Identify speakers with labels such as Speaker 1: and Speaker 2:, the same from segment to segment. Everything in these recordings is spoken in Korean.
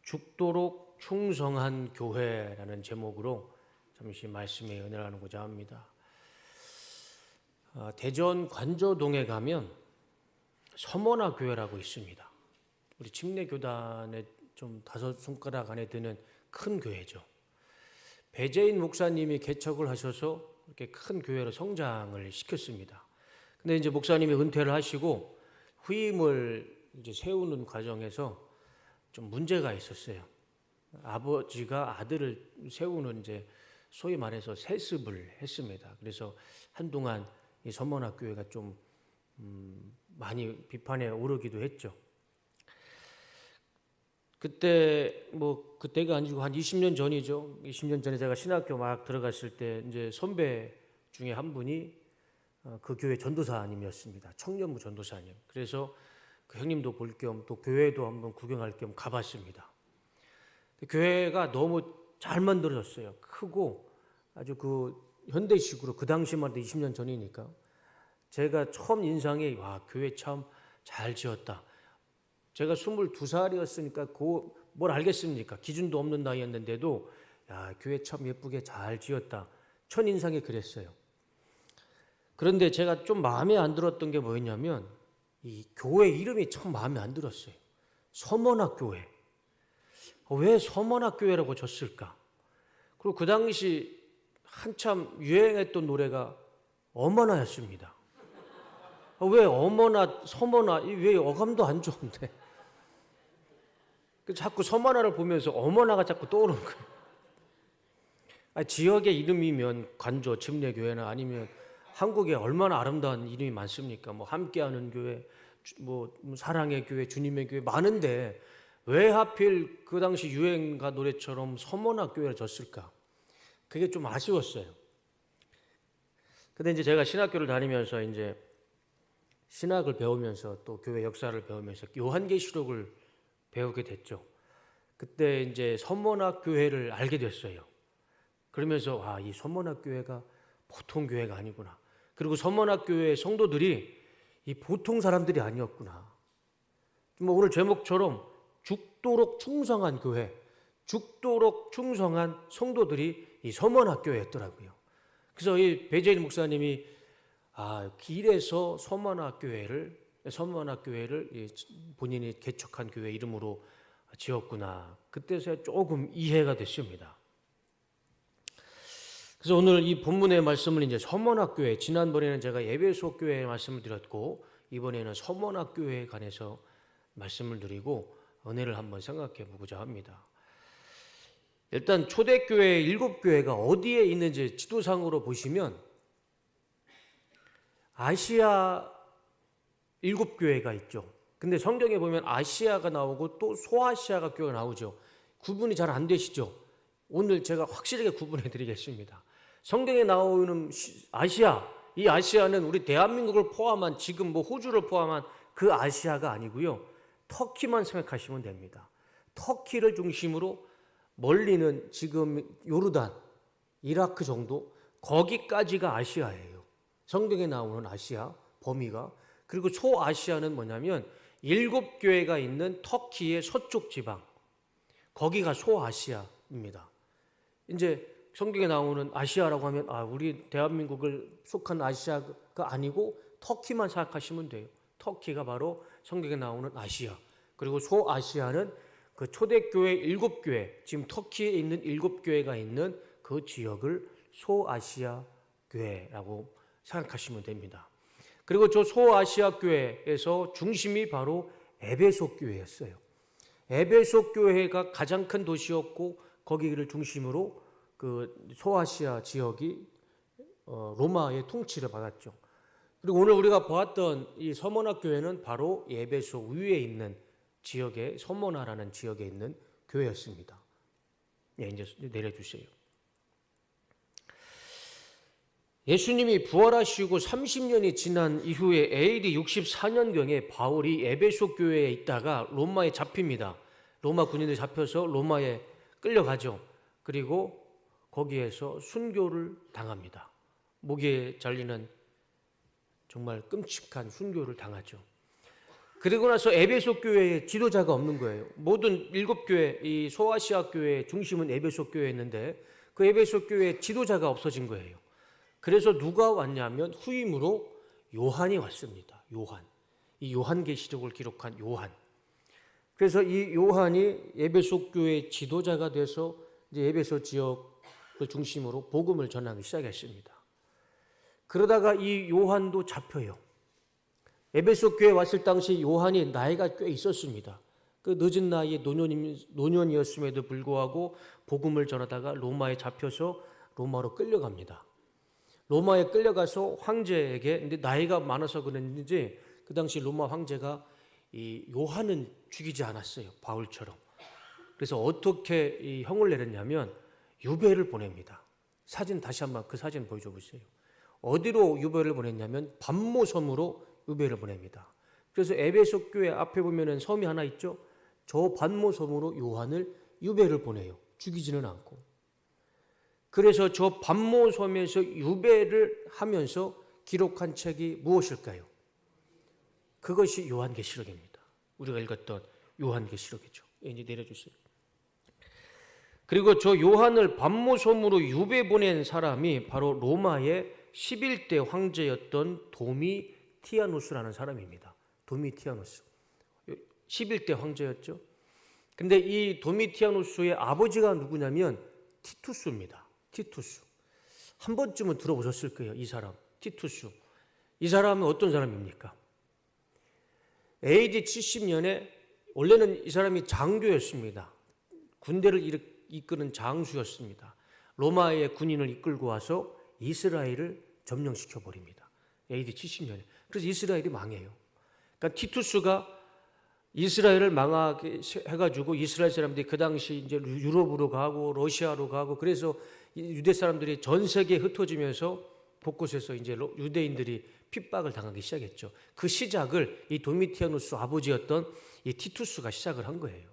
Speaker 1: 죽도록 충성한 교회라는 제목으로 잠시 말씀에 은혜를 나누고자 합니다. 대전 관저동에 가면 서머나 교회라고 있습니다. 우리 침례교단의 좀 5손가락 안에 드는 큰 교회죠. 배재인 목사님이 개척을 하셔서 이렇게 큰 교회로 성장을 시켰습니다. 근데 이제 목사님이 은퇴를 하시고 후임을 이제 세우는 과정에서 좀 문제가 있었어요. 아버지가 아들을 세우는 이제 소위 말해서 세습을 했습니다. 그래서 한동안 이 서머나 교회가 좀 많이 비판에 오르기도 했죠. 그때가 아니고 한 20년 전이죠. 20년 전에 제가 신학교 막 들어갔을 때 이제 선배 중에 한 분이 그 교회 전도사님이었습니다. 청년부 전도사님. 그래서 그 형님도 볼 겸 또 교회도 한번 구경할 겸 가봤습니다. 교회가 너무 잘 만들어졌어요. 크고 아주 그 현대식으로 그 당시만 해도 20년 전이니까 제가 처음 인상이 와 교회 참 잘 지었다. 제가 22살이었으니까 뭘 알겠습니까? 기준도 없는 나이였는데도 야 교회 참 예쁘게 잘 지었다. 첫인상이 그랬어요. 그런데 제가 좀 마음에 안 들었던 게 뭐였냐면 이 교회 이름이 참 마음에 안 들었어요. 서머나 교회. 왜 서머나 교회라고 졌을까? 그리고 그 당시 한참 유행했던 노래가 어머나였습니다. 왜 어머나 서머나 왜 어감도 안 좋은데 자꾸 서머나를 보면서 어머나가 자꾸 떠오르는 거예요. 지역의 이름이면 관저 침례교회나 아니면 한국에 얼마나 아름다운 이름이 많습니까? 뭐 함께하는 교회, 뭐 사랑의 교회, 주님의 교회 많은데 왜 하필 그 당시 유행가 노래처럼 서머나 교회를 졌을까? 그게 좀 아쉬웠어요. 근데 이제 제가 신학교를 다니면서 이제 신학을 배우면서 또 교회 역사를 배우면서 요한계시록을 배우게 됐죠. 그때 이제 서머나 교회를 알게 됐어요. 그러면서 이 서머나 교회가 보통 교회가 아니구나. 그리고 서머나 교회 성도들이 이 보통 사람들이 아니었구나. 뭐 오늘 제목처럼 죽도록 충성한 교회, 죽도록 충성한 성도들이 이 서머나 교회였더라고요. 그래서 이 배재인 목사님이 길에서 서머나 교회를 본인이 개척한 교회 이름으로 지었구나. 그때서야 조금 이해가 됐습니다. 그래서 오늘 이 본문의 말씀을 이제 서머나 교회, 지난번에는 제가 에베소 교회에 말씀을 드렸고 이번에는 서머나 교회에 관해서 말씀을 드리고 은혜를 한번 생각해 보고자 합니다. 일단 초대교회 7교회가 어디에 있는지 지도상으로 보시면 아시아 7교회가 있죠. 근데 성경에 보면 아시아가 나오고 또 소아시아가 교회가 나오죠. 구분이 잘 안 되시죠? 오늘 제가 확실하게 구분해 드리겠습니다. 성경에 나오는 아시아, 이 아시아는 우리 대한민국을 포함한 지금 뭐 호주를 포함한 그 아시아가 아니고요. 터키만 생각하시면 됩니다. 터키를 중심으로 멀리는 지금 요르단, 이라크 정도 거기까지가 아시아예요. 성경에 나오는 아시아 범위가. 그리고 소아시아는 뭐냐면 7교회가 있는 터키의 서쪽 지방 거기가 소아시아입니다. 이제 성경에 나오는 아시아라고 하면 우리 대한민국을 속한 아시아가 아니고 터키만 생각하시면 돼요. 터키가 바로 성경에 나오는 아시아. 그리고 소아시아는 그 초대교회 7교회, 지금 터키에 있는 7교회가 있는 그 지역을 소아시아 교회라고 생각하시면 됩니다. 그리고 저 소아시아 교회에서 중심이 바로 에베소 교회였어요. 에베소 교회가 가장 큰 도시였고 거기를 중심으로 그 소아시아 지역이 로마의 통치를 받았죠. 그리고 오늘 우리가 보았던 이 서머나 교회는 바로 에베소 위에 있는 지역의 서머나라는 지역에 있는 교회였습니다. 이제 내려주세요. 예수님이 부활하시고 30년이 지난 이후에 AD 64년경에 바울이 에베소 교회에 있다가 로마에 잡힙니다. 로마 군인들이 잡혀서 로마에 끌려가죠. 그리고 거기에서 순교를 당합니다. 목에 잘리는 정말 끔찍한 순교를 당하죠. 그리고 나서 에베소 교회에 지도자가 없는 거예요. 모든 7교회, 이 소아시아 교회의 중심은 에베소 교회였는데 그 에베소 교회에 지도자가 없어진 거예요. 그래서 누가 왔냐면 후임으로 요한이 왔습니다. 요한. 이 요한계시록을 기록한 요한. 그래서 이 요한이 에베소 교회의 지도자가 돼서 이제 에베소 지역을 중심으로 복음을 전하기 시작했습니다. 그러다가 이 요한도 잡혀요. 에베소 교회에 왔을 당시 요한이 나이가 꽤 있었습니다. 그 늦은 나이에 노년이었음에도 불구하고 복음을 전하다가 로마에 잡혀서 로마로 끌려갑니다. 로마에 끌려가서 황제에게, 근데 나이가 많아서 그랬는지 그 당시 로마 황제가 이 요한은 죽이지 않았어요. 바울처럼. 그래서 어떻게 이 형을 내렸냐면 유배를 보냅니다. 사진 다시 한번 그 사진 보여줘 보세요. 어디로 유배를 보냈냐면 반모섬으로 유배를 보냅니다. 그래서 에베소 교회 앞에 보면은 섬이 하나 있죠. 저 반모섬으로 요한을 유배를 보내요. 죽이지는 않고. 그래서 저 반모섬에서 유배를 하면서 기록한 책이 무엇일까요? 그것이 요한계시록입니다. 우리가 읽었던 요한계시록이죠. 이제 내려주세요. 그리고 저 요한을 반모섬으로 유배 보낸 사람이 바로 로마의 11대 황제였던 도미티아누스라는 사람입니다. 도미티아누스. 11대 황제였죠. 근데 이 도미티아누스의 아버지가 누구냐면 티투스입니다. 티투스. 한 번쯤은 들어보셨을 거예요. 이 사람. 티투스. 이 사람은 어떤 사람입니까? AD 70년에 원래는 이 사람이 장교였습니다. 군대를 이끄는 장수였습니다. 로마의 군인을 이끌고 와서 이스라엘을 점령시켜 버립니다. AD 70년에. 그래서 이스라엘이 망해요. 그러니까 티투스가 이스라엘을 망하게 해가지고 이스라엘 사람들이 그 당시 이제 유럽으로 가고 러시아로 가고 그래서 유대 사람들이 전 세계에 흩어지면서 곳곳에서 이제 유대인들이 핍박을 당하기 시작했죠. 그 시작을 이 도미티아누스 아버지였던 이 티투스가 시작을 한 거예요.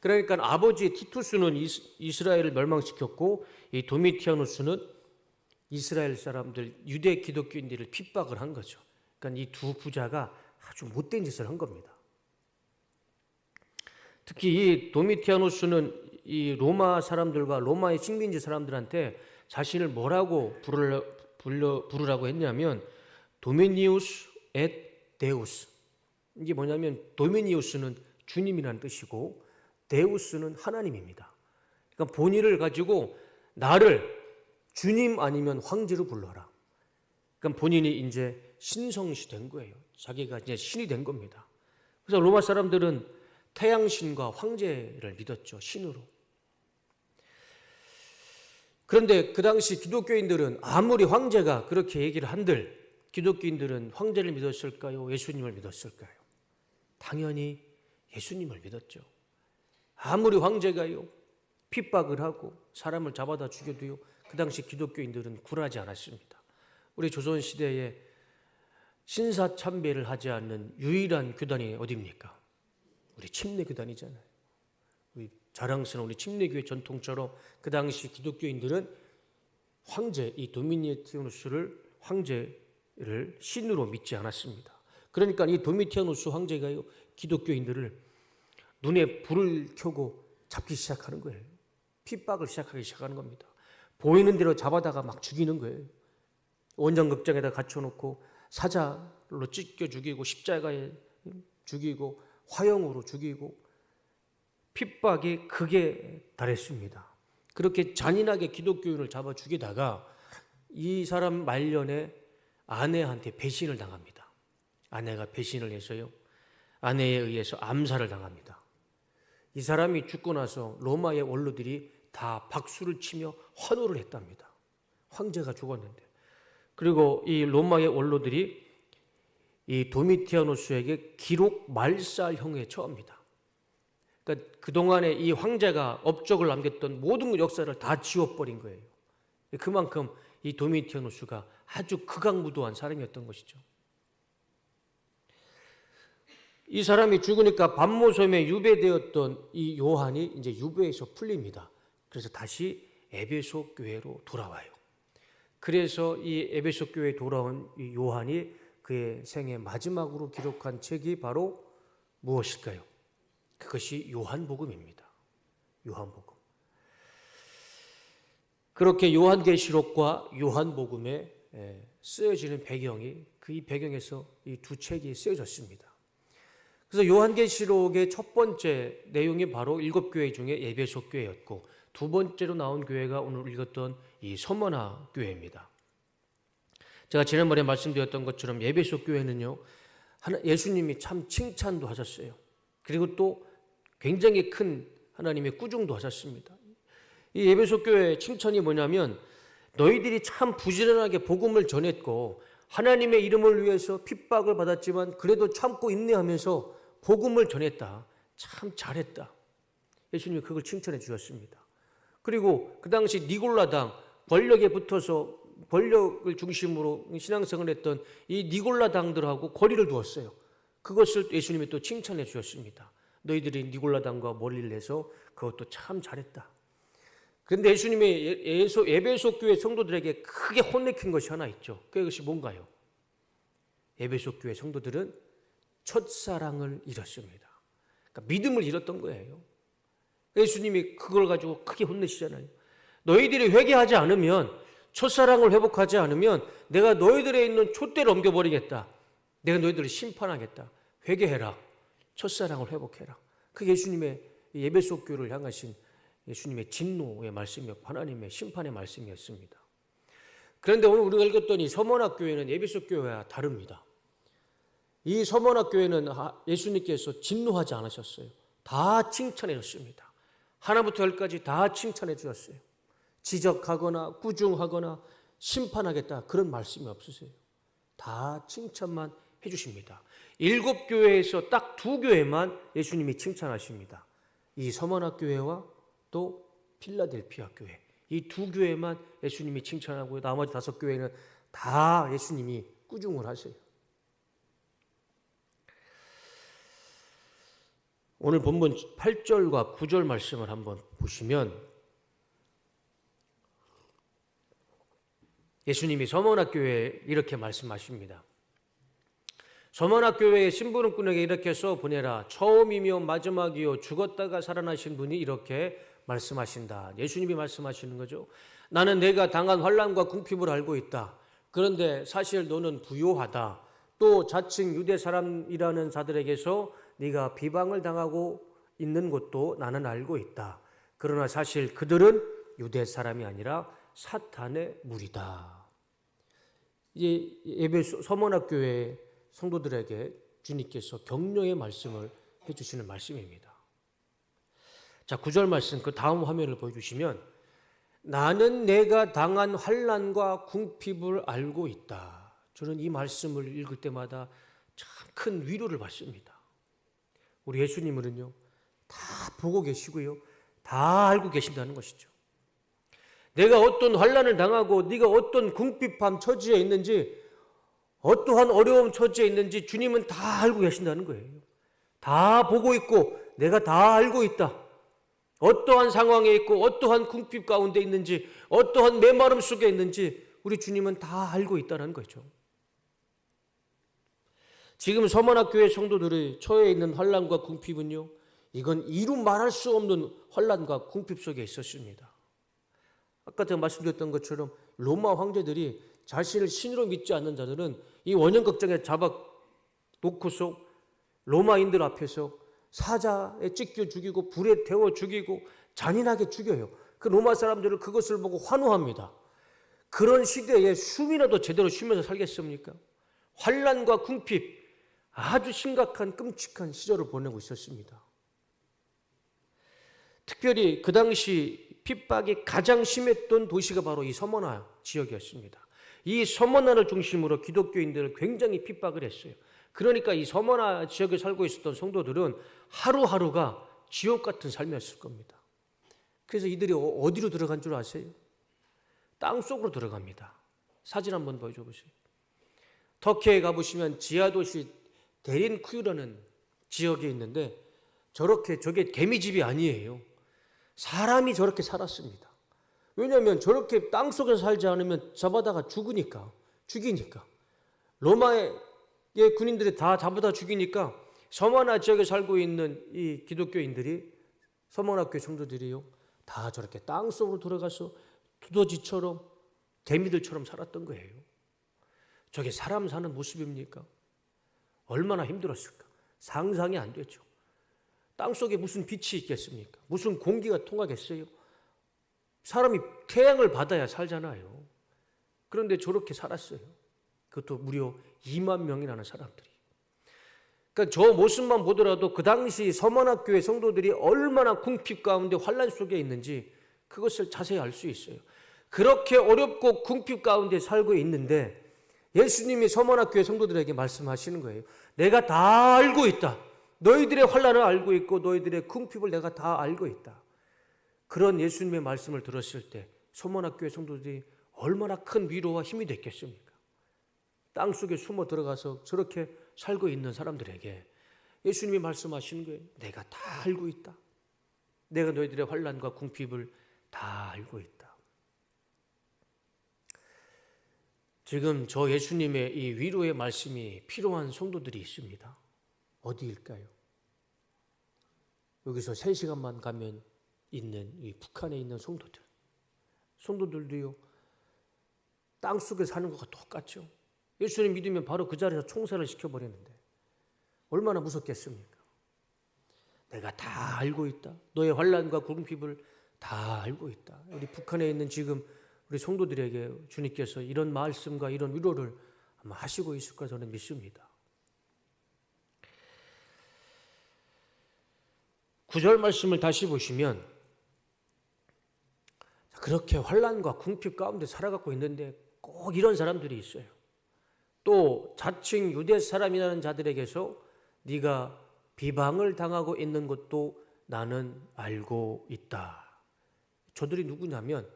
Speaker 1: 그러니까 아버지 티투스는 이스라엘을 멸망시켰고 이 도미티아누스는 이스라엘 사람들 유대 기독교인들을 핍박을 한 거죠. 그러니까 이 두 부자가 아주 못된 짓을 한 겁니다. 특히 이 도미티아누스는 이 로마 사람들과 로마의 식민지 사람들한테 자신을 뭐라고 부르라고 했냐면 도미니우스 앳 데우스. 이게 뭐냐면 도미니우스는 주님이라는 뜻이고 데우스는 하나님입니다. 그러니까 본의를 가지고 나를 주님 아니면 황제로 불러라. 그러니까 본인이 이제 신성시 된 거예요. 자기가 이제 신이 된 겁니다. 그래서 로마 사람들은 태양신과 황제를 믿었죠. 신으로. 그런데 그 당시 기독교인들은 아무리 황제가 그렇게 얘기를 한들 기독교인들은 황제를 믿었을까요? 예수님을 믿었을까요? 당연히 예수님을 믿었죠. 아무리 황제가요 핍박을 하고 사람을 잡아다 죽여도요 그 당시 기독교인들은 굴하지 않았습니다. 우리 조선시대에 신사참배를 하지 않는 유일한 교단이 어디입니까? 우리 침례교단이잖아요. 우리 자랑스러운 우리 침례교회 전통처럼 그 당시 기독교인들은 황제, 이 도미티아누스를 황제를 신으로 믿지 않았습니다. 그러니까 이 도미티아누스 황제가요 기독교인들을 눈에 불을 켜고 잡기 시작하는 거예요. 핍박을 시작하기 시작하는 겁니다. 보이는 대로 잡아다가 막 죽이는 거예요. 원정극장에다 갇혀놓고 사자로 찢겨 죽이고 십자가에 죽이고 화형으로 죽이고 핍박이 극에 달했습니다. 그렇게 잔인하게 기독교인을 잡아 죽이다가 이 사람 말년에 아내한테 배신을 당합니다. 아내가 배신을 해서요. 아내에 의해서 암살을 당합니다. 이 사람이 죽고 나서 로마의 원로들이 다 박수를 치며 환호를 했답니다. 황제가 죽었는데. 그리고 이 로마의 원로들이 이 도미티아누스에게 기록 말살형에 처합니다. 그러니까 그동안에 이 황제가 업적을 남겼던 모든 역사를 다 지워버린 거예요. 그만큼 이 도미티아누스가 아주 극악무도한 사람이었던 것이죠. 이 사람이 죽으니까 반모섬에 유배되었던 이 요한이 이제 유배에서 풀립니다. 그래서 다시 에베소 교회로 돌아와요. 그래서 이 에베소 교회에 돌아온 이 요한이 그의 생애 마지막으로 기록한 책이 바로 무엇일까요? 그것이 요한복음입니다. 요한복음. 그렇게 요한계시록과 요한복음에 쓰여지는 배경이 그 배경에서 이 두 책이 쓰여졌습니다. 그래서 요한계시록의 첫 번째 내용이 바로 7교회 중에 에베소 교회였고 두 번째로 나온 교회가 오늘 읽었던 이 서머나 교회입니다. 제가 지난번에 말씀드렸던 것처럼 에베소 교회는요, 예수님이 참 칭찬도 하셨어요. 그리고 또 굉장히 큰 하나님의 꾸중도 하셨습니다. 이 에베소 교회의 칭찬이 뭐냐면 너희들이 참 부지런하게 복음을 전했고 하나님의 이름을 위해서 핍박을 받았지만 그래도 참고 인내하면서 복음을 전했다. 참 잘했다. 예수님이 그걸 칭찬해 주셨습니다. 그리고 그 당시 니골라당 권력에 붙어서 권력을 중심으로 신앙생활을 했던 이 니골라당들하고 거리를 두었어요. 그것을 예수님이 또 칭찬해 주셨습니다. 너희들이 니골라당과 멀리를 해서 그것도 참 잘했다. 그런데 예수님이 에베소 교회 성도들에게 크게 혼내킨 것이 하나 있죠. 그것이 뭔가요? 에베소 교회 성도들은 첫사랑을 잃었습니다. 그러니까 믿음을 잃었던 거예요. 예수님이 그걸 가지고 크게 혼내시잖아요. 너희들이 회개하지 않으면, 첫사랑을 회복하지 않으면 내가 너희들에 있는 촛대를 옮겨버리겠다. 내가 너희들을 심판하겠다. 회개해라. 첫사랑을 회복해라. 그게 예수님의 에베소 교회를 향하신 예수님의 진노의 말씀이었고 하나님의 심판의 말씀이었습니다. 그런데 오늘 우리가 읽었던 이 서머나 교회는 에베소 교회와 다릅니다. 이 서머나 교회는 예수님께서 진노하지 않으셨어요. 다 칭찬해 줬습니다. 하나부터 열까지 다 칭찬해 주셨어요. 지적하거나 꾸중하거나 심판하겠다 그런 말씀이 없으세요. 다 칭찬만 해 주십니다. 7교회에서 딱 2교회만 예수님이 칭찬하십니다. 이 서머나 교회와 또 필라델피아 교회, 이 2교회만 예수님이 칭찬하고요. 나머지 5교회는 다 예수님이 꾸중을 하세요. 오늘 본문 8절과 9절 말씀을 한번 보시면 예수님이 서머나 교회에 이렇게 말씀하십니다. 서머나 교회의 심부름꾼에게 이렇게 써 보내라. 처음이며 마지막이요 죽었다가 살아나신 분이 이렇게 말씀하신다. 예수님이 말씀하시는 거죠. 나는 내가 당한 환난과 궁핍을 알고 있다. 그런데 사실 너는 부요하다. 또 자칭 유대 사람이라는 자들에게서 네가 비방을 당하고 있는 것도 나는 알고 있다. 그러나 사실 그들은 유대 사람이 아니라 사탄의 무리다. 이 에베소 서머나 교회 성도들에게 주님께서 격려의 말씀을 해주시는 말씀입니다. 자, 9절 말씀 그 다음 화면을 보여주시면 나는 내가 당한 환난과 궁핍을 알고 있다. 저는 이 말씀을 읽을 때마다 참 큰 위로를 받습니다. 우리 예수님은요 다 보고 계시고요 다 알고 계신다는 것이죠. 내가 어떤 환난을 당하고 네가 어떤 궁핍한 처지에 있는지 어떠한 어려움 처지에 있는지 주님은 다 알고 계신다는 거예요. 다 보고 있고 내가 다 알고 있다. 어떠한 상황에 있고 어떠한 궁핍 가운데 있는지 어떠한 메마름 속에 있는지 우리 주님은 다 알고 있다는 거죠. 지금 서머나 교회 성도들이 처해 있는 환난과 궁핍은요 이건 이루 말할 수 없는 환난과 궁핍 속에 있었습니다. 아까 제가 말씀드렸던 것처럼 로마 황제들이 자신을 신으로 믿지 않는 자들은 이 원형극장에 잡아 놓고서 로마인들 앞에서 사자에 찢겨 죽이고 불에 태워 죽이고 잔인하게 죽여요. 그 로마 사람들은 그것을 보고 환호합니다. 그런 시대에 숨이라도 제대로 쉬면서 살겠습니까? 환난과 궁핍 아주 심각한 끔찍한 시절을 보내고 있었습니다. 특별히 그 당시 핍박이 가장 심했던 도시가 바로 이 서머나 지역이었습니다. 이 서머나를 중심으로 기독교인들을 굉장히 핍박을 했어요. 그러니까 이 서머나 지역에 살고 있었던 성도들은 하루하루가 지옥 같은 삶이었을 겁니다. 그래서 이들이 어디로 들어간 줄 아세요? 땅 속으로 들어갑니다. 사진 한번 보여줘 보세요. 터키에 가보시면 지하도시 데린쿠유라는 지역에 있는데 저게 개미집이 아니에요. 사람이 저렇게 살았습니다. 왜냐하면 저렇게 땅속에서 살지 않으면 잡아다가 죽이니까. 로마의 예, 군인들이 다 잡아다 죽이니까 서머나 지역에 살고 있는 이 기독교인들이, 서머나교회 성도들이요, 다 저렇게 땅속으로 들어가서 두더지처럼 개미들처럼 살았던 거예요. 저게 사람 사는 모습입니까? 얼마나 힘들었을까? 상상이 안 되죠. 땅속에 무슨 빛이 있겠습니까? 무슨 공기가 통하겠어요? 사람이 태양을 받아야 살잖아요. 그런데 저렇게 살았어요. 그것도 무려 2만 명이라는 사람들이. 그러니까 저 모습만 보더라도 그 당시 서머나교회 성도들이 얼마나 궁핍 가운데 환난 속에 있는지 그것을 자세히 알 수 있어요. 그렇게 어렵고 궁핍 가운데 살고 있는데 예수님이 서머나교회 성도들에게 말씀하시는 거예요. 내가 다 알고 있다. 너희들의 환난을 알고 있고 너희들의 궁핍을 내가 다 알고 있다. 그런 예수님의 말씀을 들었을 때 서머나교회 성도들이 얼마나 큰 위로와 힘이 됐겠습니까? 땅속에 숨어 들어가서 저렇게 살고 있는 사람들에게 예수님이 말씀하시는 거예요. 내가 다 알고 있다. 내가 너희들의 환난과 궁핍을 다 알고 있다. 지금 저 예수님의 이 위로의 말씀이 필요한 성도들이 있습니다. 어디일까요? 여기서 3시간만 가면 있는 이 북한에 있는 성도들도요, 땅속에 사는 것과 똑같죠. 예수님 믿으면 바로 그 자리에서 총살을 시켜버리는데 얼마나 무섭겠습니까? 내가 다 알고 있다. 너의 환난과 궁핍을 다 알고 있다. 우리 북한에 있는 지금 우리 성도들에게 주님께서 이런 말씀과 이런 위로를 아마 하시고 있을 거라 저는 믿습니다. 9절 말씀을 다시 보시면 그렇게 환난과 궁핍 가운데 살아가고 있는데 꼭 이런 사람들이 있어요. 또 자칭 유대 사람이라는 자들에게서 네가 비방을 당하고 있는 것도 나는 알고 있다. 저들이 누구냐면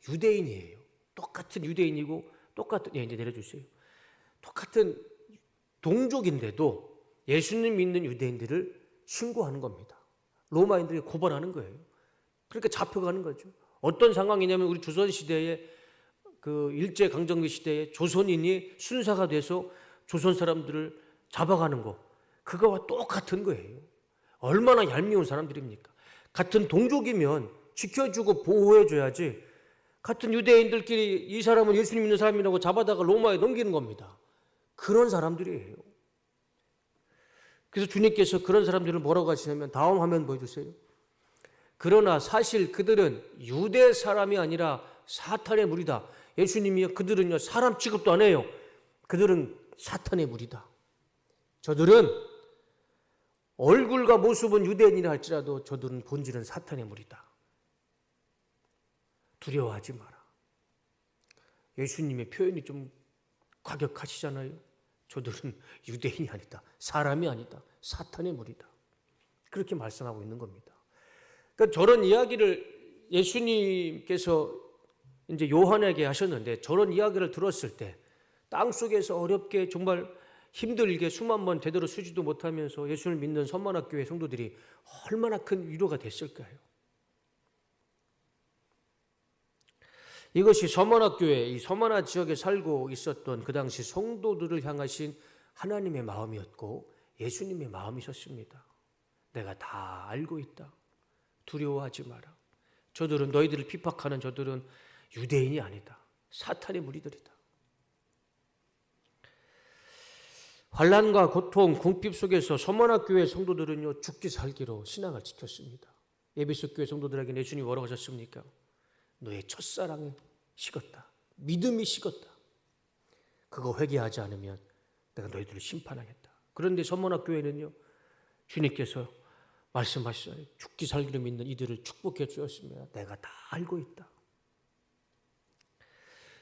Speaker 1: 유대인이에요. 똑같은 유대인이고 똑같은, 이제 내려주세요. 똑같은 동족인데도 예수님 믿는 유대인들을 신고하는 겁니다. 로마인들이 고발하는 거예요. 그러니까 잡혀가는 거죠. 어떤 상황이냐면 우리 조선시대에 그 일제강점기 시대에 조선인이 순사가 돼서 조선 사람들을 잡아가는 거, 그거와 똑같은 거예요. 얼마나 얄미운 사람들입니까? 같은 동족이면 지켜주고 보호해줘야지 같은 유대인들끼리 이 사람은 예수님 믿는 사람이라고 잡아다가 로마에 넘기는 겁니다. 그런 사람들이에요. 그래서 주님께서 그런 사람들을 뭐라고 하시냐면 다음 화면 보여주세요. 그러나 사실 그들은 유대 사람이 아니라 사탄의 무리다. 예수님이 그들은요 사람 취급도 안 해요. 그들은 사탄의 무리다. 저들은 얼굴과 모습은 유대인이라 할지라도 저들은 본질은 사탄의 무리다. 두려워하지 마라. 예수님의 표현이 좀 과격하시잖아요. 저들은 유대인이 아니다. 사람이 아니다. 사탄의 무리다. 그렇게 말씀하고 있는 겁니다. 그러니까 저런 이야기를 예수님께서 이제 요한에게 하셨는데 저런 이야기를 들었을 때 땅속에서 어렵게 정말 힘들게 수만 번 제대로 쓰지도 못하면서 예수를 믿는 서머나교회 성도들이 얼마나 큰 위로가 됐을까요? 이것이 서머나교회, 이 서머나 지역에 살고 있었던 그 당시 성도들을 향하신 하나님의 마음이었고 예수님의 마음이셨습니다. 내가 다 알고 있다. 두려워하지 마라. 저들은 너희들을 핍박하는 저들은 유대인이 아니다. 사탄의 무리들이다. 환난과 고통, 궁핍 속에서 서머나교회 성도들은요 죽기 살기로 신앙을 지켰습니다. 에베소 교회 성도들에게 예수님이 뭐라고 하셨습니까? 너의 첫사랑이 식었다. 믿음이 식었다. 그거 회개하지 않으면 내가 너희들을 심판하겠다. 그런데 서머나교회는요 주님께서 말씀하시잖아요. 죽기 살기로 믿는 이들을 축복해 주었습니다. 내가 다 알고 있다.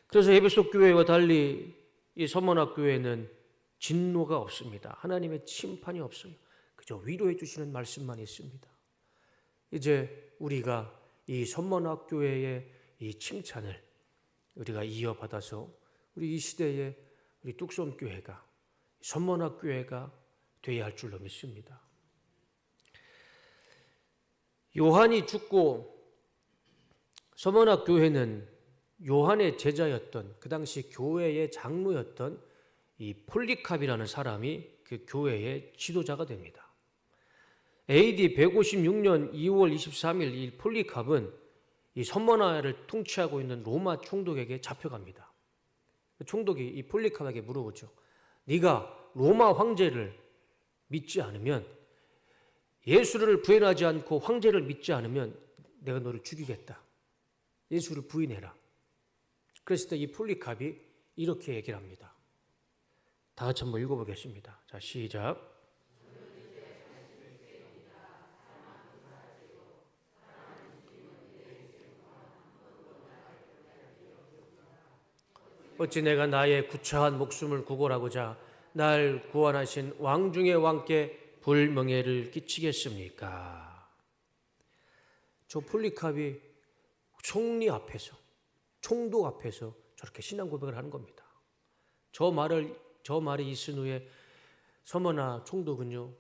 Speaker 1: 그래서 에베소 교회와 달리 이 서머나교회는 진노가 없습니다. 하나님의 심판이 없어요. 그저 위로해 주시는 말씀만 있습니다. 이제 우리가 이 서머나교회의 이 칭찬을 우리가 이어받아서 우리 이 시대에 우리 뚝섬교회가 서머나교회가 되어야 할 줄로 믿습니다. 요한이 죽고 서머나교회는 요한의 제자였던 그 당시 교회의 장로였던 이 폴리캅이라는 사람이 그 교회의 지도자가 됩니다. AD 156년 2월 23일 이 폴리캅은 이 서머나를 통치하고 있는 로마 총독에게 잡혀갑니다. 총독이 이 폴리캅에게 물어보죠. 네가 로마 황제를 믿지 않으면, 예수를 부인하지 않고 황제를 믿지 않으면 내가 너를 죽이겠다. 예수를 부인해라. 그랬을 때 이 폴리캅이 이렇게 얘기를 합니다. 다 같이 한번 읽어보겠습니다. 자, 시작. 어찌 내가 나의 구차한 목숨을 구걸하고자 날 구원하신 왕 중의 왕께 불명예를 끼치겠습니까? 저 폴리캅이 총리 앞에서, 총독 앞에서 저렇게 신앙 고백을 하는 겁니다. 저 말이 있은 후에 서머나 총독은요,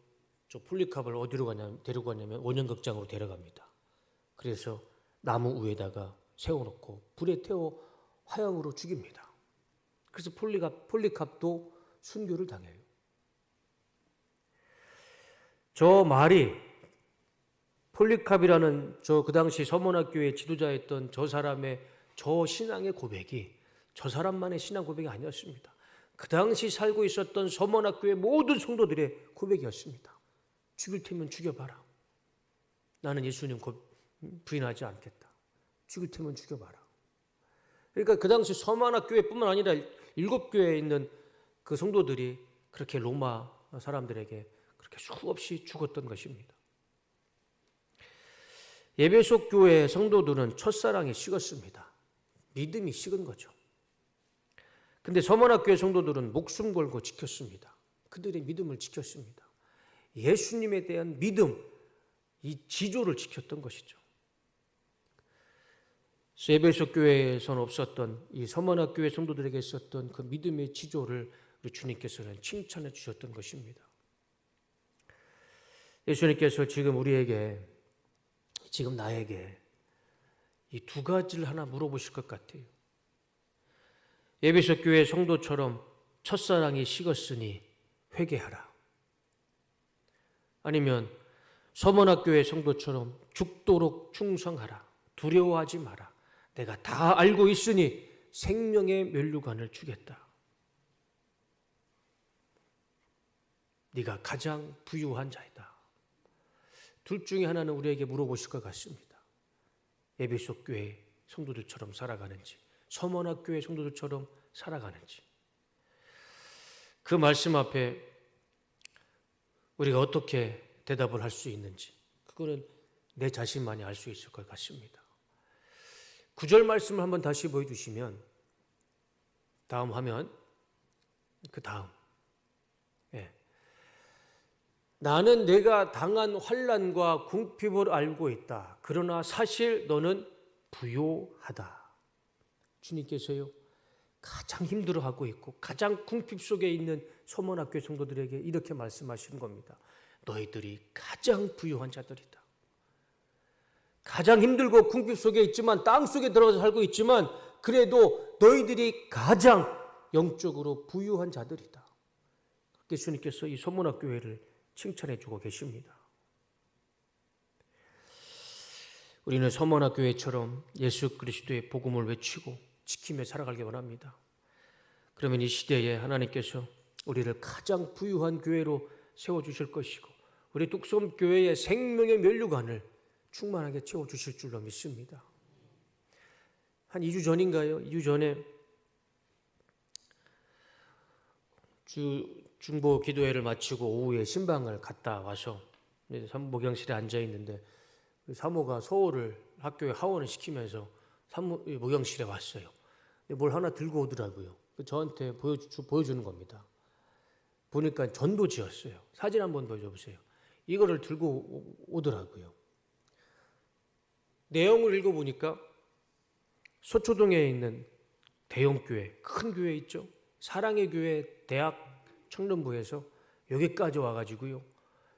Speaker 1: 저 폴리캅을 어디로 데리고 가냐면 원형극장으로 데려갑니다. 그래서 나무 위에다가 세워놓고 불에 태워 화형으로 죽입니다. 그래서 폴리캅도 순교를 당해요. 저 말이, 폴리캅이라는 그 당시 서머나교회 지도자였던 저 사람의 저 신앙의 고백이 저 사람만의 신앙 고백이 아니었습니다. 그 당시 살고 있었던 서머나교회 모든 성도들의 고백이었습니다. 죽일 테면 죽여봐라. 나는 예수님 부인하지 않겠다. 죽일 테면 죽여봐라. 그러니까 그 당시 서머나교회뿐만 아니라 7교회에 있는 그 성도들이 그렇게 로마 사람들에게 그렇게 수없이 죽었던 것입니다. 에베소 교회 성도들은 첫사랑이 식었습니다. 믿음이 식은 거죠. 근데 서머나 교회 성도들은 목숨 걸고 지켰습니다. 그들의 믿음을 지켰습니다. 예수님에 대한 믿음, 이 지조를 지켰던 것이죠. 에베소 교회에서는 없었던 이 서머나 교회 성도들에게 있었던 그 믿음의 지조를 우리 주님께서는 칭찬해 주셨던 것입니다. 예수님께서 지금 우리에게, 지금 나에게 이 두 가지를 하나 물어보실 것 같아요. 에베소 교회 성도처럼 첫사랑이 식었으니 회개하라. 아니면 서머나 교회 성도처럼 죽도록 충성하라. 두려워하지 마라. 내가 다 알고 있으니 생명의 면류관을 주겠다. 네가 가장 부유한 자이다. 둘 중에 하나는 우리에게 물어보실 것 같습니다. 에베소 교회 성도들처럼 살아가는지, 서머나 교회 성도들처럼 살아가는지. 그 말씀 앞에 우리가 어떻게 대답을 할 수 있는지, 그거는 내 자신만이 알 수 있을 것 같습니다. 9절 말씀을 한번 다시 보여주시면, 다음 화면, 그 다음. 나는 내가 당한 환난과 궁핍을 알고 있다. 그러나 사실 너는 부요하다. 주님께서요, 가장 힘들어하고 있고 가장 궁핍 속에 있는 서머나 교회 성도들에게 이렇게 말씀하시는 겁니다. 너희들이 가장 부요한 자들이다. 가장 힘들고 궁핍 속에 있지만, 땅 속에 들어가서 살고 있지만, 그래도 너희들이 가장 영적으로 부유한 자들이다. 예수님께서 이 서머나 교회를 칭찬해 주고 계십니다. 우리는 서머나 교회처럼 예수 그리스도의 복음을 외치고 지키며 살아가길 원합니다. 그러면 이 시대에 하나님께서 우리를 가장 부유한 교회로 세워주실 것이고, 우리 뚝섬 교회의 생명의 면류관을 충만하게 채워주실 줄로 믿습니다. 한 2주 전인가요? 2주 전에 중보 기도회를 마치고 오후에 신방을 갔다 와서 목양실에 앉아 있는데, 사모가 서울을 학교에 하원을 시키면서 목양실에 왔어요. 뭘 하나 들고 오더라고요. 저한테 보여주는 겁니다. 보니까 전도지였어요. 사진 한번 보여줘 보세요. 이거를 들고 오더라고요. 내용을 읽어보니까 서초동에 있는 대형교회, 큰 교회 있죠. 사랑의 교회 대학 청년부에서 여기까지 와가지고요,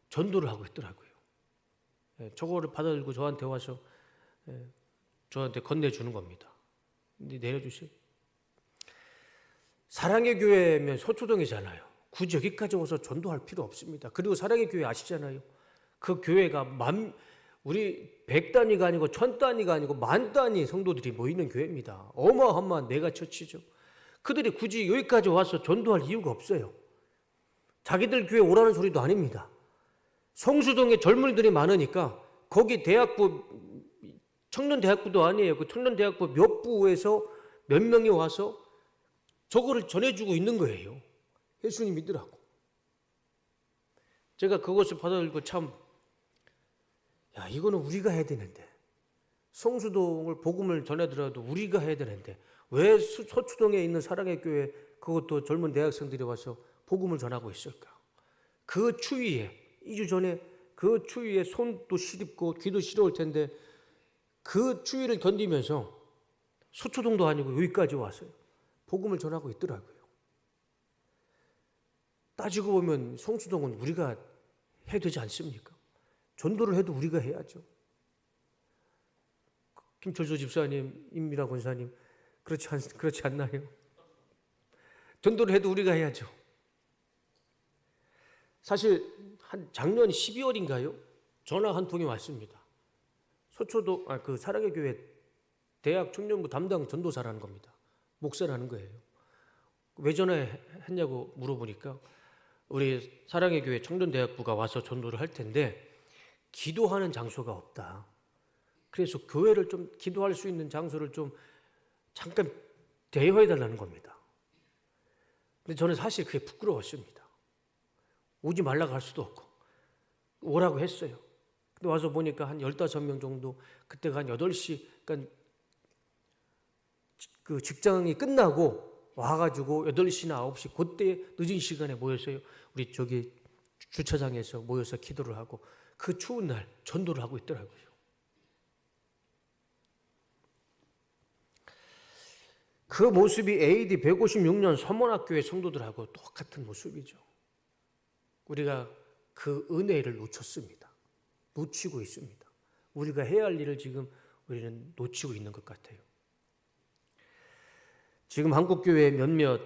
Speaker 1: 전도를 하고 있더라고요. 저거를 받아들고 저한테 와서 저한테 건네주는 겁니다. 근데 내려주세요. 사랑의 교회면 서초동이잖아요. 굳이 여기까지 와서 전도할 필요 없습니다. 그리고 사랑의 교회 아시잖아요. 그 교회가 우리 100단위가 아니고 1000단위가 아니고 10,000단위 성도들이 모이는 교회입니다. 어마어마한 메가처치죠. 그들이 굳이 여기까지 와서 전도할 이유가 없어요. 자기들 교회 오라는 소리도 아닙니다. 성수동에 젊은이들이 많으니까 거기 대학부, 청년대학부도 아니에요. 그 청년대학부 몇 부에서 몇 명이 와서 저거를 전해주고 있는 거예요. 예수님 믿으라고. 제가 그것을 받아들고 참, 이거는 우리가 해야 되는데, 성수동을 복음을 전하더라도 우리가 해야 되는데 왜 서초동에 있는 사랑의 교회 그것도 젊은 대학생들이 와서 복음을 전하고 있을까? 그 추위에 2주 전에 그 추위에 손도 시렵고 귀도 시려울 텐데 그 추위를 견디면서 서초동도 아니고 여기까지 왔어요. 복음을 전하고 있더라고요. 따지고 보면 성수동은 우리가 해야 되지 않습니까? 전도를 해도 우리가 해야죠. 김철조 집사님, 임미라 권사님 그렇지 않나요? 전도를 해도 우리가 해야죠. 사실 한 작년 12월인가요? 전화 한 통이 왔습니다. 서초동 그 사랑의 교회 대학 청년부 담당 전도사라는 겁니다. 목사라는 거예요. 왜 전화했냐고 물어보니까 우리 사랑의 교회 청년대학부가 와서 전도를 할 텐데 기도하는 장소가 없다. 그래서 교회를 좀 기도할 수 있는 장소를 좀 잠깐 대여해 달라는 겁니다. 근데 저는 사실 그게 부끄러웠습니다. 오지 말라고 할 수도 없고 오라고 했어요. 근데 와서 보니까 한 15명 정도, 그때가 한 8시, 그러니까 그 직장이 끝나고 와가지고 8시나 9시 그때 늦은 시간에 모였어요. 우리 저기 주차장에서 모여서 기도를 하고 그 추운 날 전도를 하고 있더라고요. 그 모습이 AD 156년 서문학교의 성도들하고 똑같은 모습이죠. 우리가 그 은혜를 놓쳤습니다. 놓치고 있습니다. 우리가 해야 할 일을 지금 우리는 놓치고 있는 것 같아요. 지금 한국교회 몇몇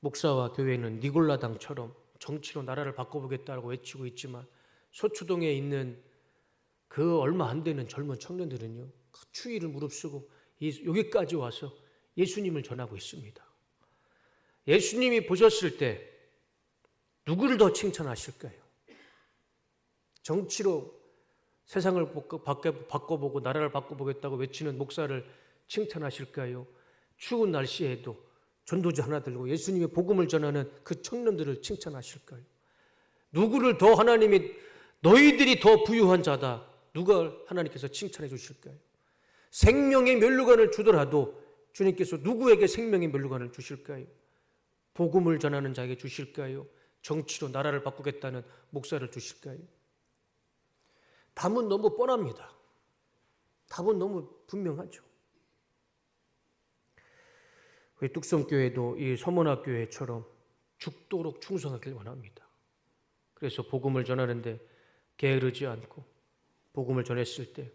Speaker 1: 목사와 교회는 니골라당처럼 정치로 나라를 바꿔보겠다고 외치고 있지만 서초동에 있는 그 얼마 안 되는 젊은 청년들은요, 그 추위를 무릅쓰고 여기까지 와서 예수님을 전하고 있습니다. 예수님이 보셨을 때 누구를 더 칭찬하실까요? 정치로 세상을 바꿔보고 나라를 바꿔보겠다고 외치는 목사를 칭찬하실까요? 추운 날씨에도 전도지 하나 들고 예수님의 복음을 전하는 그 청년들을 칭찬하실까요? 누구를 더 하나님이 너희들이 더 부유한 자다, 누가 하나님께서 칭찬해 주실까요? 생명의 면류관을 주더라도 주님께서 누구에게 생명의 면류관을 주실까요? 복음을 전하는 자에게 주실까요? 정치로 나라를 바꾸겠다는 목사를 주실까요? 답은 너무 뻔합니다. 답은 너무 분명하죠. 우리 뚝섬교회도 이 서문학교회처럼 죽도록 충성하길 원합니다. 그래서 복음을 전하는데 게으르지 않고 복음을 전했을 때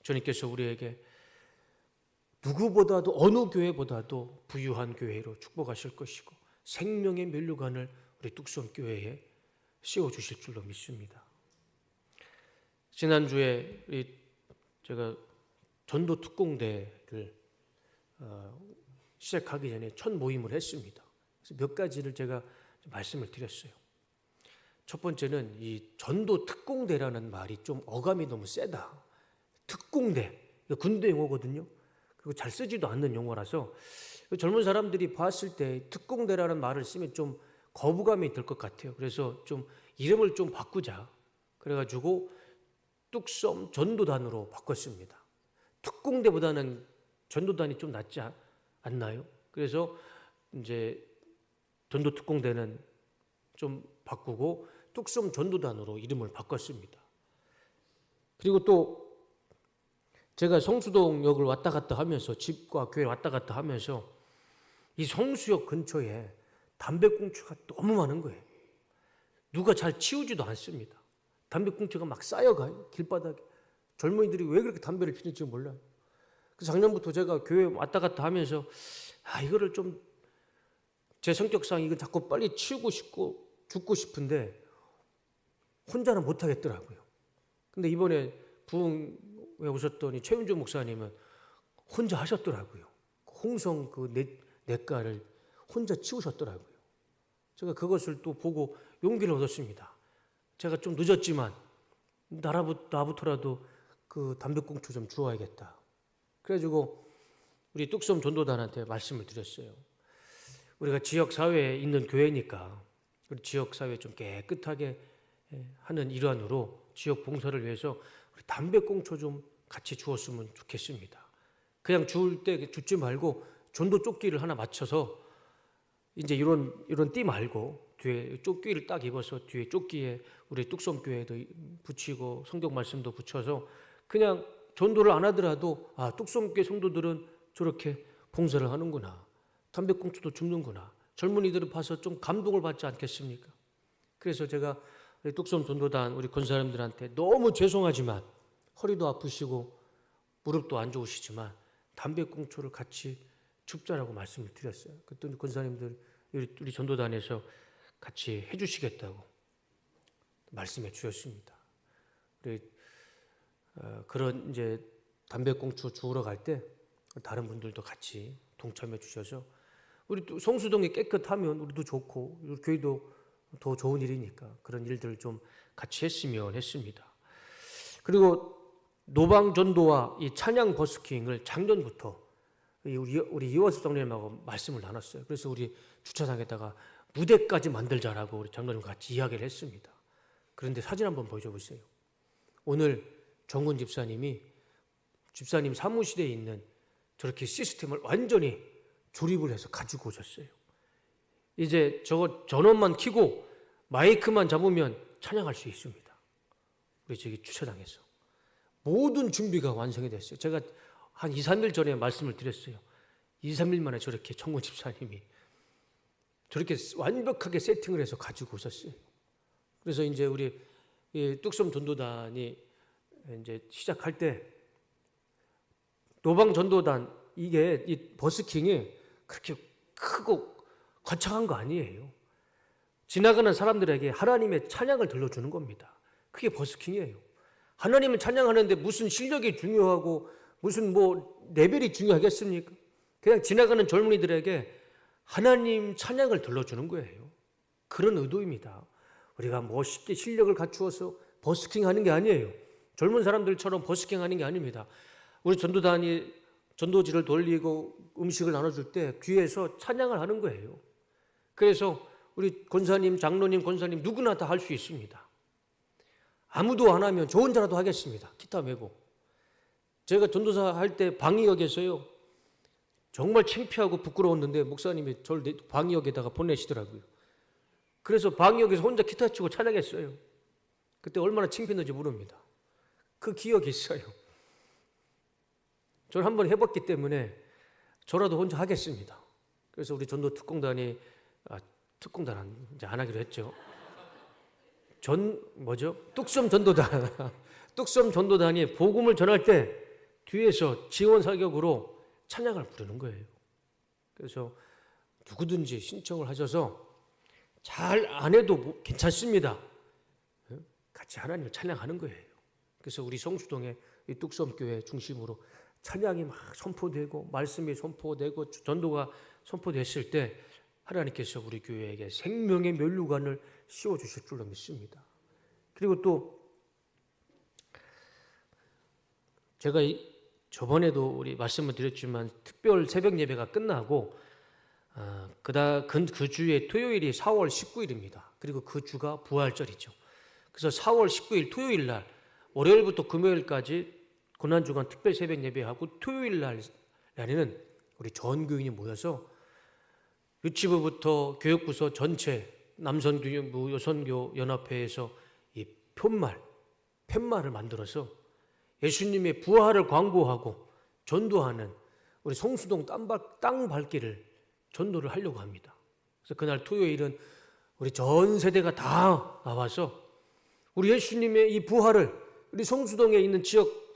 Speaker 1: 주님께서 우리에게 누구보다도 어느 교회보다도 부유한 교회로 축복하실 것이고 생명의 면류관을 우리 뚝섬교회에 씌워주실 줄로 믿습니다. 지난주에 제가 전도 특공대를 시작하기 전에 첫 모임을 했습니다. 그래서 몇 가지를 제가 말씀을 드렸어요. 첫 번째는 이 전도 특공대라는 말이 좀 어감이 너무 세다. 특공대, 군대 용어거든요. 그리고 잘 쓰지도 않는 용어라서 젊은 사람들이 봤을 때 특공대라는 말을 쓰면 좀 거부감이 들 것 같아요. 그래서 좀 이름을 좀 바꾸자. 그래가지고 뚝섬 전도단으로 바꿨습니다. 특공대보다는 전도단이 좀 낫지 않나요? 그래서 이제 전도 특공대는 좀 바꾸고 뚝섬 전도단으로 이름을 바꿨습니다. 그리고 또 제가 성수동역을 왔다 갔다 하면서 집과 교회 왔다 갔다 하면서 이 성수역 근처에 담배꽁초가 너무 많은 거예요. 누가 잘 치우지도 않습니다. 담배꽁초가 막 쌓여가요. 길바닥에. 젊은이들이 왜 그렇게 담배를 피는지 몰라요. 그래서 작년부터 제가 교회 왔다 갔다 하면서 이거를 좀 제 성격상 이거 자꾸 빨리 치우고 싶고 죽고 싶은데 혼자는 못 하겠더라고요. 근데 이번에 부흥회 오셨더니 최윤주 목사님은 혼자 하셨더라고요. 홍성 그 냇가를 혼자 치우셨더라고요. 제가 그것을 또 보고 용기를 얻었습니다. 제가 좀 늦었지만 나부터라도 그 담배꽁초 좀 주워야겠다. 그래가지고 우리 뚝섬 전도단한테 말씀을 드렸어요. 우리가 지역사회에 있는 교회니까 우리 지역사회 좀 깨끗하게 하는 일환으로 지역 봉사를 위해서 우리 담배꽁초 좀 같이 주었으면 좋겠습니다. 그냥 주울 때 줍지 말고 전도 조끼를 하나 맞춰서 이제 이런 띠 말고 뒤에 조끼를 딱 입어서 뒤에 조끼에 우리 뚝섬교회도 붙이고 성경 말씀도 붙여서 그냥 전도를 안 하더라도 뚝섬교회 성도들은 저렇게 봉사를 하는구나. 담배꽁초도 줍는구나. 젊은이들을 봐서 좀 감동을 받지 않겠습니까? 그래서 제가 우리 뚝섬 전도단 우리 권사님들한테 너무 죄송하지만 허리도 아프시고 무릎도 안 좋으시지만 담배꽁초를 같이 줍자라고 말씀을 드렸어요. 그랬더니 권사님들 우리 전도단에서 같이 해주시겠다고 말씀해 주셨습니다. 우리 그런 이제 담배꽁초 주우러 갈 때 다른 분들도 같이 동참해 주셔서 우리 또 성수동이 깨끗하면 우리도 좋고 우리 교회도 더 좋은 일이니까 그런 일들을 좀 같이 했으면 했습니다. 그리고 노방 전도와 이 찬양 버스킹을 작년부터 우리 이원수 장로님하고 말씀을 나눴어요. 그래서 우리 주차장에다가 무대까지 만들자라고 우리 장로님과 같이 이야기를 했습니다. 그런데 사진 한번 보여주세요. 오늘 정훈 집사님 사무실에 있는 저렇게 시스템을 완전히 조립을 해서 가지고 오셨어요. 이제 저거 전원만 켜고 마이크만 잡으면 찬양할 수 있습니다. 우리 저기 주차장에서 모든 준비가 완성이 됐어요. 제가 한 2, 3일 전에 말씀을 드렸어요. 2, 3일 만에 저렇게 정훈 집사님이 저렇게 완벽하게 세팅을 해서 가지고 오셨어요. 그래서 이제 우리 뚝섬 전도단이 이제 시작할 때 노방 전도단 이게 이 버스킹이 그렇게 크고 거창한 거 아니에요. 지나가는 사람들에게 하나님의 찬양을 들려주는 겁니다. 그게 버스킹이에요. 하나님은 찬양하는데 무슨 실력이 중요하고 무슨 레벨이 중요하겠습니까? 그냥 지나가는 젊은이들에게 하나님 찬양을 들려주는 거예요. 그런 의도입니다. 우리가 멋있게 실력을 갖추어서 버스킹하는 게 아니에요. 젊은 사람들처럼 버스킹하는 게 아닙니다. 우리 전도단이 전도지를 돌리고 음식을 나눠줄 때 뒤에서 찬양을 하는 거예요. 그래서 우리 권사님, 장로님, 권사님 누구나 다 할 수 있습니다. 아무도 안 하면 저 혼자라도 하겠습니다. 기타 메고. 제가 전도사 할 때 방위역에서요. 정말 창피하고 부끄러웠는데 목사님이 저를 방위역에다가 보내시더라고요. 그래서 방위역에서 혼자 기타 치고 찬양했어요. 그때 얼마나 창피했는지 모릅니다. 그 기억이 있어요. 저는 한번 해봤기 때문에 저라도 혼자 하겠습니다. 그래서 우리 전도 특공단이 특공단은 이제 안 하기로 했죠. 뚝섬 전도단. 뚝섬 전도단이 복음을 전할 때 뒤에서 지원 사격으로 찬양을 부르는 거예요. 그래서 누구든지 신청을 하셔서 잘 안 해도 괜찮습니다. 같이 하나님을 찬양하는 거예요. 그래서 우리 성수동의 이 뚝섬교회 중심으로 찬양이 막 선포되고 말씀이 선포되고 전도가 선포됐을 때 하나님께서 우리 교회에게 생명의 면류관을 씌워주실 줄로 믿습니다. 그리고 또 제가 저번에도 우리 말씀을 드렸지만 특별 새벽 예배가 끝나고 그 주의 토요일이 4월 19일입니다. 그리고 그 주가 부활절이죠. 그래서 4월 19일 토요일 날 월요일부터 금요일까지 고난주간 특별 새벽 예배하고 토요일 날에는 우리 전 교인이 모여서 유치부부터 교육부서 전체 남선교육, 여선교 연합회에서 이 팻말을 만들어서 예수님의 부활을 광고하고 전도하는 우리 성수동 땅 밟기를 전도를 하려고 합니다. 그래서 그날 토요일은 우리 전 세대가 다 나와서 우리 예수님의 이 부활을 우리 성수동에 있는 지역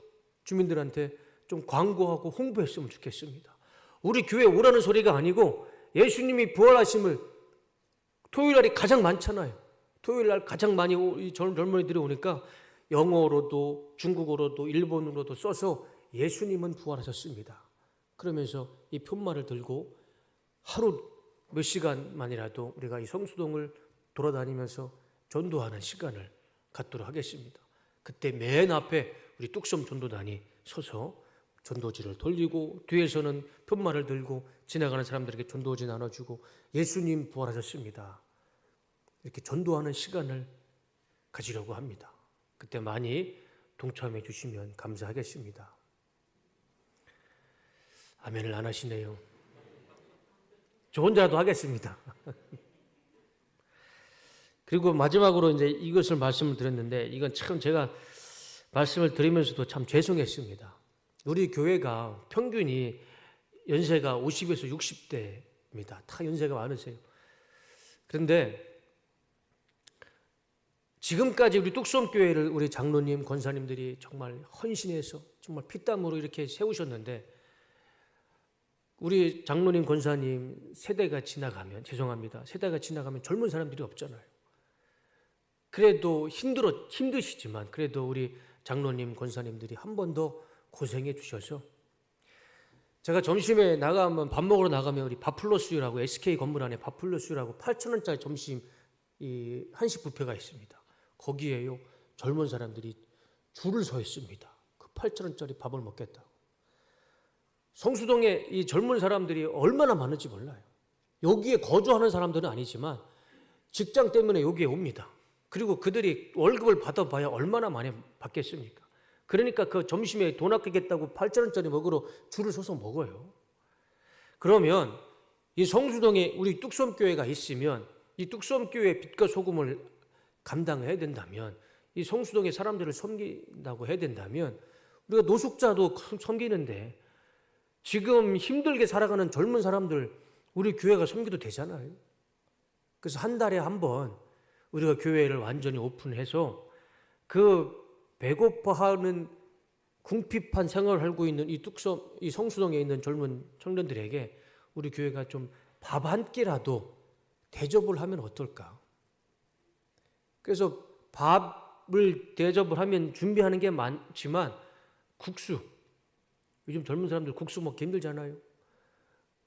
Speaker 1: 주민들한테 좀 광고하고 홍보했으면 좋겠습니다. 우리 교회 오라는 소리가 아니고 예수님이 부활하심을 토요일 날이 가장 많잖아요. 토요일 날 가장 많이 이 젊은이들이 오니까 영어로도 중국어로도 일본어로도 써서 예수님은 부활하셨습니다. 그러면서 이 편말을 들고 하루 몇 시간만이라도 우리가 이 성수동을 돌아다니면서 전도하는 시간을 갖도록 하겠습니다. 그때 맨 앞에 우리 뚝섬 전도단이 서서 전도지를 돌리고 뒤에서는 편말을 들고 지나가는 사람들에게 전도지 나눠주고 예수님 부활하셨습니다. 이렇게 전도하는 시간을 가지려고 합니다. 그때 많이 동참해 주시면 감사하겠습니다. 아멘을 안 하시네요. 저 혼자라도 하겠습니다. 그리고 마지막으로 이제 이것을 말씀을 드렸는데 이건 참 제가 말씀을 드리면서도 참 죄송했습니다. 우리 교회가 평균이 연세가 50에서 60대입니다. 다 연세가 많으세요. 그런데 지금까지 우리 뚝섬교회를 우리 장로님, 권사님들이 정말 헌신해서 정말 피땀으로 이렇게 세우셨는데 우리 장로님, 권사님 세대가 지나가면 세대가 지나가면 젊은 사람들이 없잖아요. 그래도 힘드시지만 그래도 우리 장로님, 권사님들이 한 번 더 고생해 주셔서 제가 점심에 나가면 밥 먹으러 나가면 우리 밥플러스유라고 SK 건물 안에 밥플러스유라고 8,000원짜리 점심 이 한식 뷔페가 있습니다. 거기에요 젊은 사람들이 줄을 서 있습니다. 그 8,000원짜리 밥을 먹겠다고. 성수동에 이 젊은 사람들이 얼마나 많은지 몰라요. 여기에 거주하는 사람들은 아니지만 직장 때문에 여기에 옵니다. 그리고 그들이 월급을 받아봐야 얼마나 많이 받겠습니까? 그러니까 그 점심에 돈 아끼겠다고 8,000원짜리 먹으러 줄을 서서 먹어요. 그러면 이 성수동에 우리 뚝섬교회가 있으면 이 뚝섬교회 빛과 소금을 감당해야 된다면 이 성수동의 사람들을 섬긴다고 해야 된다면 우리가 노숙자도 섬기는데 지금 힘들게 살아가는 젊은 사람들 우리 교회가 섬기도 되잖아요. 그래서 한 달에 한 번 우리가 교회를 완전히 오픈해서 그 배고파하는 궁핍한 생활을 하고 있는 이 성수동에 있는 젊은 청년들에게 우리 교회가 좀 밥 한 끼라도 대접을 하면 어떨까? 그래서 밥을 대접을 하면 준비하는 게 많지만 국수, 요즘 젊은 사람들 국수 먹기 힘들잖아요.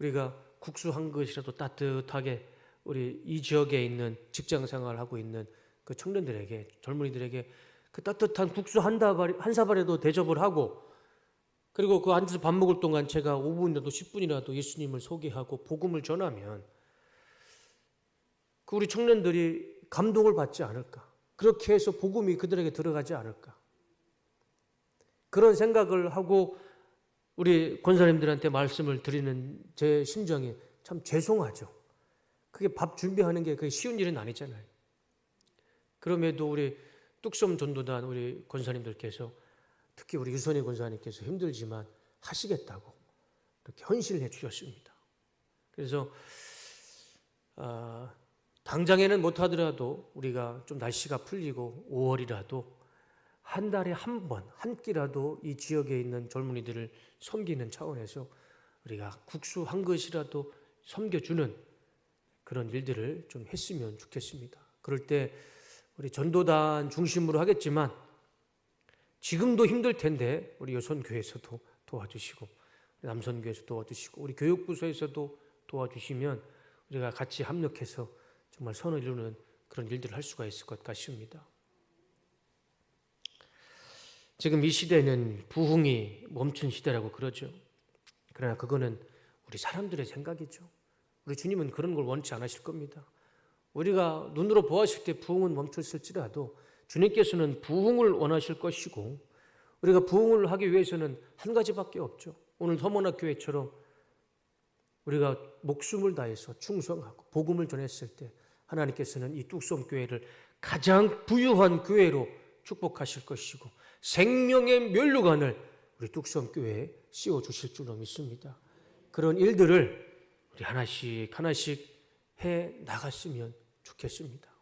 Speaker 1: 우리가 국수 한 그릇이라도 따뜻하게 우리 이 지역에 있는 직장 생활을 하고 있는 그 청년들에게, 젊은이들에게 그 따뜻한 국수 한 사발에도 대접을 하고, 그리고 그 앉아서 밥 먹을 동안 제가 5분이라도 10분이라도 예수님을 소개하고 복음을 전하면 그 우리 청년들이 감동을 받지 않을까? 그렇게 해서 복음이 그들에게 들어가지 않을까? 그런 생각을 하고 우리 권사님들한테 말씀을 드리는 제 심정이 참 죄송하죠. 그게 밥 준비하는 게 그게 쉬운 일은 아니잖아요. 그럼에도 우리 뚝섬 전도단 우리 권사님들께서 특히 우리 유선희 권사님께서 힘들지만 하시겠다고 이렇게 헌신을 해 주셨습니다. 그래서 당장에는 못하더라도 우리가 좀 날씨가 풀리고 5월이라도 한 달에 한 번, 한 끼라도 이 지역에 있는 젊은이들을 섬기는 차원에서 우리가 국수 한 그릇이라도 섬겨주는 그런 일들을 좀 했으면 좋겠습니다. 그럴 때 우리 전도단 중심으로 하겠지만 지금도 힘들 텐데 우리 여선교회에서도 도와주시고 남선교회에서 도와주시고 우리 교육부서에서도 도와주시면 우리가 같이 합력해서 정말 선을 이루는 그런 일들을 할 수가 있을 것 같습니다. 지금 이 시대는 부흥이 멈춘 시대라고 그러죠. 그러나 그거는 우리 사람들의 생각이죠. 우리 주님은 그런 걸 원치 않으실 겁니다. 우리가 눈으로 보았을 때 부흥은 멈췄을지라도 주님께서는 부흥을 원하실 것이고 우리가 부흥을 하기 위해서는 한 가지밖에 없죠. 오늘 서문학교회처럼 우리가 목숨을 다해서 충성하고 복음을 전했을 때 하나님께서는 이 뚝섬교회를 가장 부유한 교회로 축복하실 것이고 생명의 면류관을 우리 뚝섬교회에 씌워주실 줄로 믿습니다. 그런 일들을 우리 하나씩 해 나갔으면 좋겠습니다.